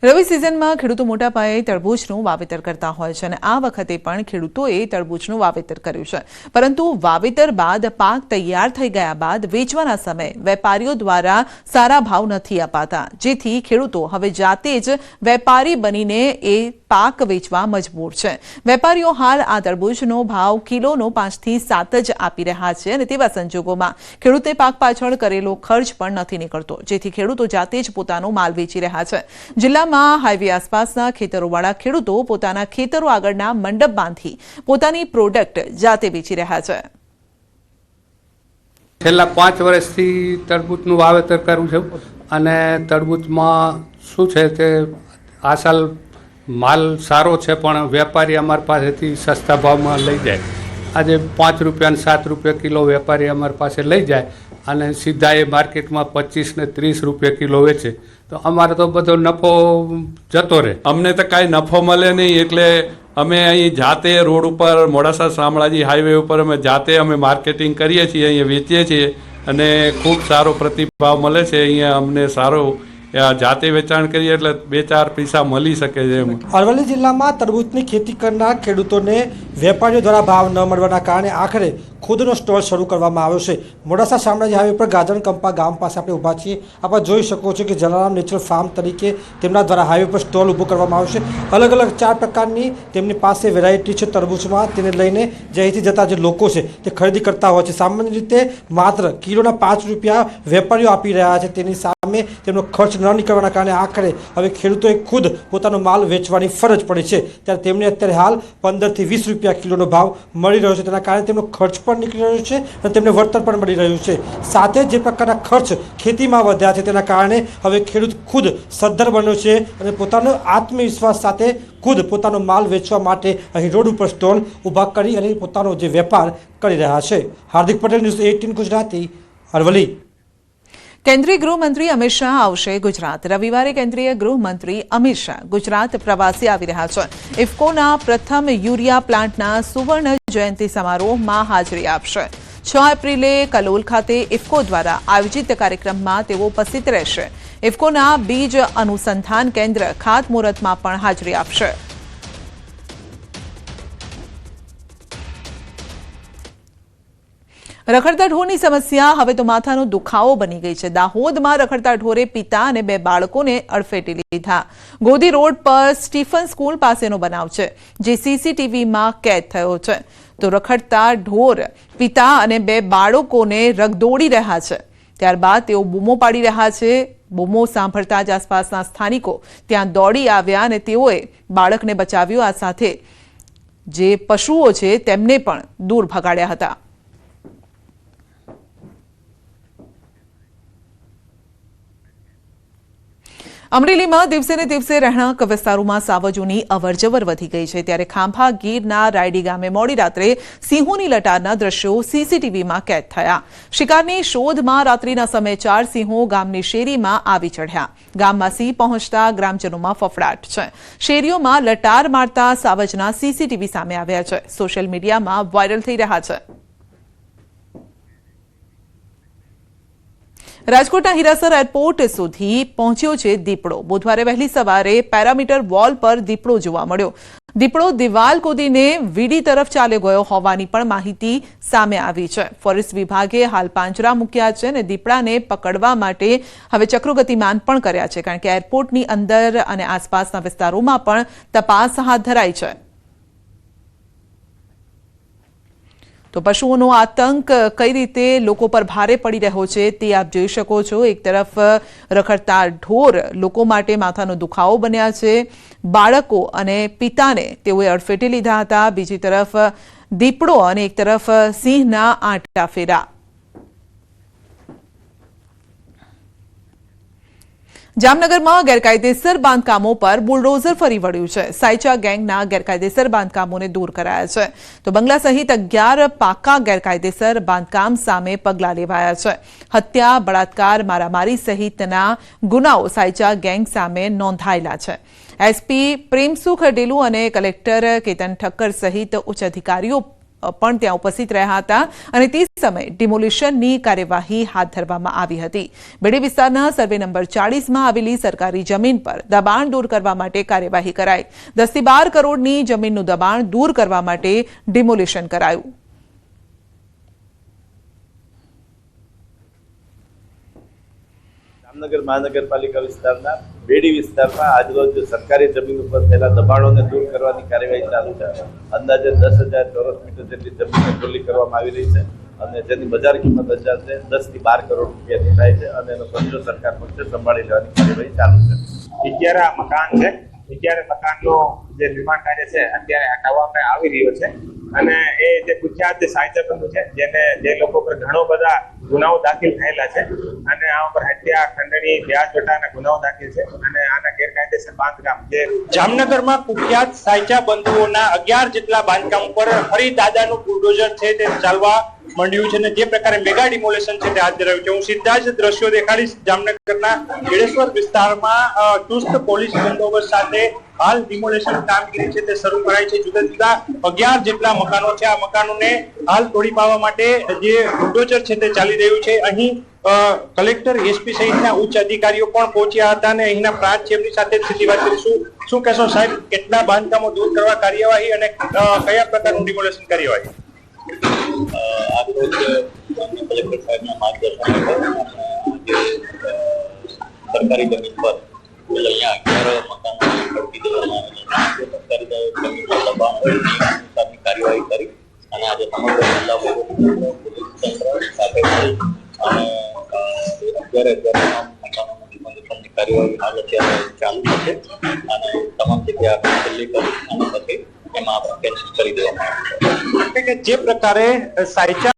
રવિ સિઝનમાં ખેડૂતો મોટા પાયે તરબૂચનું વાવેતર કરતા હોય છે અને આ વખતે પણ ખેડૂતોએ તરબૂચનું વાવેતર કર્યું છે, પરંતુ વાવેતર બાદ પાક તૈયાર થઈ ગયા બાદ વેચવાના સમયે વેપારીઓ દ્વારા સારા ભાવ નથી અપાતા, જેથી ખેડૂતો હવે જાતે જ વેપારી બનીને એ પાક વેચવા મજબૂર છે। વેપારીઓ હાલ આ તરબૂચનો ભાવ કિલોનો 5 થી 7 જ આપી રહ્યા છે અને તેવા સંજોગોમાં ખેડૂતે પાક પાછળ કરેલો ખર્ચ પણ નથી નીકળતો, જેથી ખેડૂતો જાતે જ પોતાનો માલ વેચી રહ્યા છે। જિલ્લામાં હાઈવે આસપાસના ખેતરોવાળા ખેડૂતો પોતાના ખેતરો આગળના મંડપ બાંધી પોતાની પ્રોડક્ટ જાતે વેચી રહ્યા છે। છેલ્લા 5 વર્ષથી તરબૂચનું વાવેતર કરું છું અને તરબૂચમાં શું છે કે આ સાલ માલ સારો છે, પણ વેપારી અમારી પાસેથી સસ્તા ભાવમાં લઈ જાય। આજે 5 રૂપિયા અને 7 રૂપિયા કિલો વેપારી અમારી પાસે લઈ જાય અને સીધા એ માર્કેટમાં 25 ને 30 રૂપિયા કિલો વેચે, તો અમારે તો બધો નફો જતો રહે। અમને તો કાંઈ નફો મળે નહીં, એટલે અમે અહીં જાતે રોડ ઉપર મોડાસા શામળાજી હાઈવે ઉપર અમે જાતે અમે માર્કેટિંગ કરીએ છીએ, અહીંયા વેચીએ છીએ અને ખૂબ સારો પ્રતિભાવ મળે છે। અહીંયા અમને સારો જાતે વેચાણ કરીએ એટલે 2-4 પૈસા મળી શકે છે। અરવલ્લી જિલ્લામાં તરબૂચની ખેતી કરનાર ખેડૂતોને વેપારીઓ દ્વારા ભાવ ન મળવાના કારણે આખરે ખુદનો સ્ટોલ શરૂ કરવામાં આવ્યો છે। મોડાસા શામળાજી હાઈવે પર ગાજણ કંપા ગામ પાસે આપણે ઊભા છીએ। આપણે જોઈ શકો છો કે જલારામ નેચરલ ફાર્મ તરીકે તેમના દ્વારા હાઈવે પર સ્ટોલ ઊભો કરવામાં આવ્યો છે। અલગ અલગ 4 પ્રકારની તેમની પાસે વેરાયટી છે તરબૂચમાં, તેને લઈને જે અહીંથી જતા જે લોકો છે તે ખરીદી કરતા હોય છે। સામાન્ય રીતે માત્ર કિલોના 5 રૂપિયા વેપારીઓ આપી રહ્યા છે, તેની સામે તેમનો ખર્ચ ન નીકળવાના કારણે આખરે હવે ખેડૂતોએ ખુદ પોતાનો માલ વેચવાની ફરજ પડી છે। ત્યારે તેમને અત્યારે હાલ 15 થી 20 રૂપિયા કિલોનો ભાવ મળી રહ્યો છે, તેના કારણે તેમનો ખર્ચ પણ નીકળી રહ્યો છે અને તેમને વળતર પણ મળી રહ્યું છે। સાથે જે પ્રકારના ખર્ચ ખેતીમાં વધ્યા છે તેના કારણે હવે ખેડૂત ખુદ સદ્ધર બન્યો છે અને પોતાનો આત્મવિશ્વાસ સાથે ખુદ પોતાનો માલ વેચવા માટે અહીં રોડ ઉપર સ્ટોલ ઊભા કરી અને પોતાનો જે વેપાર કરી રહ્યા છે। હાર્દિક પટેલ, ન્યૂઝ 18 ગુજરાતી, અરવલ્લી। કેન્દ્રીય ગૃહમંત્રી અમિત શાહ આવશે ગુજરાત। રવિવારે કેન્દ્રીય ગૃહમંત્રી અમિત શાહ ગુજરાત પ્રવાસે આવી રહ્યા છે। ઇફકોના પ્રથમ યુરિયા પ્લાન્ટના સુવર્ણ જયંતિ સમારોહમાં હાજરી આપશે। 6 એપ્રિલે કલોલ ખાતે ઇફકો દ્વારા આયોજિત કાર્યક્રમમાં તેઓ ઉપસ્થિત રહેશે। ઇફકોના બીજ અનુસંધાન કેન્દ્ર ખાતમુહૂર્તમાં પણ હાજરી આપશે। રખડતા ઢોરની સમસ્યા હવે તો માથાનો દુખાવો બની ગઈ છે। દાહોદમાં રખડતા ઢોરે પિતા અને 2 બાળકોને અડફેટે લીધા। ગોધી રોડ પર સ્ટીફન સ્કૂલ પાસેનો બનાવ છે, જે સીસીટીવીમાં કેદ થયો છે। તો રખડતા ઢોર પિતા અને 2 બાળકોને રગદોડી રહ્યા છે, ત્યારબાદ તેઓ બૂમો પાડી રહ્યા છે। બૂમો સાંભળતા જ આસપાસના સ્થાનિકો ત્યાં દોડી આવ્યા અને તેઓએ બાળકને બચાવ્યું। આ સાથે જે પશુઓ છે તેમને પણ દૂર ભગાડ્યા હતા। અમરેલીમાં દિવસે ને દિવસે રહેણાંક વિસ્તારોમાં સાવજોની અવરજવર વધી ગઈ છે, ત્યારે ખાંભા ગીરના રાયડી ગામે મોડી રાત્રે સિંહોની લટારના દ્રશ્યો સીસીટીવીમાં કેદ થયા। શિકારની શોધમાં રાત્રિના સમયે 4 સિંહો ગામની શેરીમાં આવી ચઢ્યા। ગામમાં સિંહ પહોંચતા ગ્રામજનોમાં ફફડાટ છે। શેરીઓમાં લટાર મારતા સાવજના સીસીટીવી સામે આવ્યા છે, સોશિયલ મીડિયામાં વાયરલ થઈ રહ્યા છે। રાજકોટના હીરાસર એરપોર્ટ સુધી પહોંચ્યો છે દીપડો। બુધવારે વહેલી સવારે પેરામીટર વોલ પર દીપડો જોવા મળ્યો। દીપડો દિવાલ કૂદીને વીડી તરફ ચાલ્યો ગયો હોવાની પણ માહિતી સામે આવી છે। ફોરેસ્ટ વિભાગે હાલ પાંજરા મૂક્યા છે અને દીપડાને પકડવા માટે હવે ચક્રો ગતિમાન પણ કર્યા છે, કારણ કે એરપોર્ટની અંદર અને આસપાસના વિસ્તારોમાં પણ તપાસ હાથ ધરાઈ છે। તો પશુઓનો આતંક કઈ રીતે લોકો પર ભારે પડી રહ્યો છે તે આપ જોઈ શકો છો। એક તરફ રખડતા ઢોર લોકો માટે માથાનો દુખાવો બન્યા છે, બાળકો અને પિતાને તેઓએ અડફેટે લીધા હતા। બીજી તરફ દીપડો અને એક તરફ સિંહના આંટા ફેરા। જામનગરમાં ગેરકાયદેસર બાંધકામો પર બુલડોઝર ફરી વળ્યું છે। સાયચા ગેંગના ગેરકાયદેસર બાંધકામોને દૂર કરાયા છે, તો બંગલા સહિત 11 પાકા ગેરકાયદેસર બાંધકામ સામે પગલાં લેવાયા છે। હત્યા, બળાત્કાર, મારામારી સહિતના ગુનાઓ સાયચા ગેંગ સામે નોંધાયેલા છે। એસપી પ્રેમસુખ ડેલુ અને કલેક્ટર કેતન ઠક્કર સહિત ઉચ્ચ અધિકારીઓ પણ ત્યાં ઉપસ્થિત રહ્યા હતા અને તે સમયે ડિમોલિશનની કાર્યવાહી હાથ ધરવામાં આવી હતી. બેડી વિસ્તારના સર્વે નંબર 40માં આવેલી સરકારી જમીન પર દબાણ દૂર કરવા માટે કાર્યવાહી કરાઈ. 10 થી 12 કરોડની જમીનનું દબાણ દૂર કરવા માટે ડિમોલિશન કરાયું. જામનગર મહાનગરપાલિકા વિસ્તારના બેડી વિસ્તારમાં આજરોજ સરકારી જમીન ઉપર થયેલા દબાણોને દૂર કરવાની કાર્યવાહી ચાલુ છે. અંદાજે 10,000 ચોરસ મીટર જેટલી જમીનને ખુલ્લી કરવામાં આવી રહી છે અને જેની બજાર કિંમત અંદાજે 10 થી 12 કરોડ રૂપિયાની થાય છે અને એનો કબજો સરકાર પક્ષે સંભાળી લેવાની કાર્યવાહી ચાલુ છે. અત્યારે આ મકાન છે, અત્યારે મકાનનો જે નિર્માણ કાર્ય છે અત્યારે હટાવવામાં આવી રહ્યો છે અને એ જે કુખ્યાત સાહિત્યબંધુ છે જે લોકો પર ઘણો બધા ગુનાઓ દાખલ થયેલા છે અને આ ઉપર હત્યા, ખંડણી, વ્યાજ વટાના ગુનાઓ દાખલ છે અને આના ગેરકાયદેસર બાંધકામ જે જામનગરમાં કુખ્યાત સાયચા બંધુઓના 11 જેટલા બાંધકામ ઉપર ફરી દાદાનું બુલડોઝર છે તે ચાલવા માંડ્યું છે અને જે પ્રકારે મેગા ડિમોલેશન છે તે હાથ ધરાવ્યું છે. હું સીધા જ દ્રશ્યો દેખાડીશ. જામનગરના ગેડેશ્વર વિસ્તારમાં ચુસ્ત પોલીસ બંદોબસ્ત સાથે હાલ ડિમોલેશન કામગીરી છે તે શરૂ કરાઈ છે. જુદા જુદા 11 જેટલા મકાનો છે. આ મકાનોને હાલ તોડી પાડવા માટે જે બુલડોઝર છે તે ચાલી રહ્યું છે. અહીં કલેક્ટર, એસપી સહિતના ઉચ્ચ અધિકારીઓ પણ પહોંચ્યા હતા અને અહીંના પ્રાંત છે એમની સાથે સીધી વાત કરીશું. શું કહેશો સાહેબ, કેટલા બાંધકામો દૂર કરવા કાર્યવાહી અને કયા પ્રકારનું ડિમોલેશન કાર્યવાહી? આજરોજ કલેક્ટર સાહેબના માર્ગદર્શન હેઠળ સરકારી જમીન પર અહીંયા 11 મકાનો ખડકી દેવામાં આવેલા છે. સરકારી જમીન પર દબાણ અનુસારની કાર્યવાહી કરી અને આજે સમગ્ર જિલ્લા પોલીસ તંત્ર સાથે મળી અને અત્યારે તમામ મકાનોનું ડિમોલિશનની કાર્યવાહી હાલ અત્યારે ચાલુ છે અને તમામ જગ્યા ખુલ્લી કરી અને પછી એમાં આપણે કેન્સલ કરી દેવામાં આવે છે. જે પ્રકારે સાયચા